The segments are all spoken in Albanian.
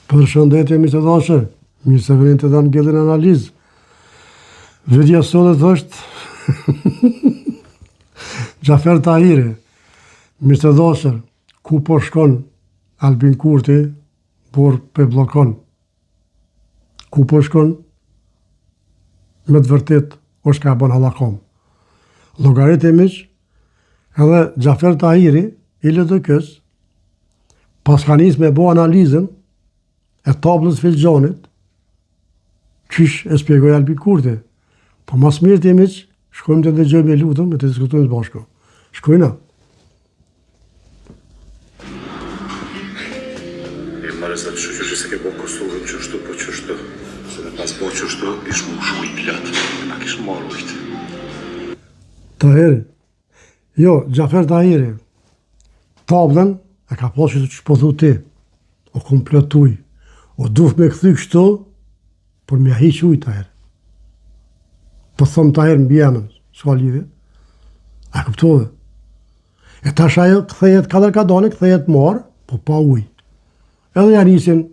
Përshëndetje, miq të dashur, mirë se vini të dam gjellën analizë. Video sot është Xhafer Tahiri. Miq të dashur, ku po shkon Albin Kurti, por pe bllokon. Ku po shkon? Me të vërtet, është ka bën hallakom. Llogaritë miq, edhe Xhafer Tahiri, i LDK-s, pas ka nis me bo analizën e tablës Filxhanit, qysh e spjegoj Albin Kurti. Po mas mirë të miq, shkojmë të dëgjojmë e lutëm e të diskutojmë së bashku. Shkojna. I mare sa të shuqë që se ke po Kosovën qështu, po qështu. Se dhe pas po qështu, ishë mu shu i plët, e na kishë marrë ujtë. Tahiri. Jo, Xhafer Tahiri. Tablën e ka pasur që po thu ti. O kompletuj. O duf me këthy kështu, por me hiq ujtë Tahiri. Po thëmë Tahiri në bjemën, s'ka lidhje. A këptove. E tash ajo këthejet kadër ka dane, këthejet marë, po pa ujë. Edhe ja nisin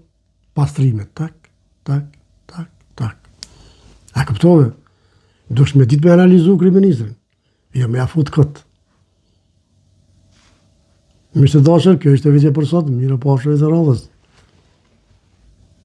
pastrimet. Tak, tak, tak, tak. A këptove. Dush me ditë me analizu kriministrin. Jo me afut këtë. Mirë të dashur, kjo ishte video për sot, mirë pashë e zë radhës.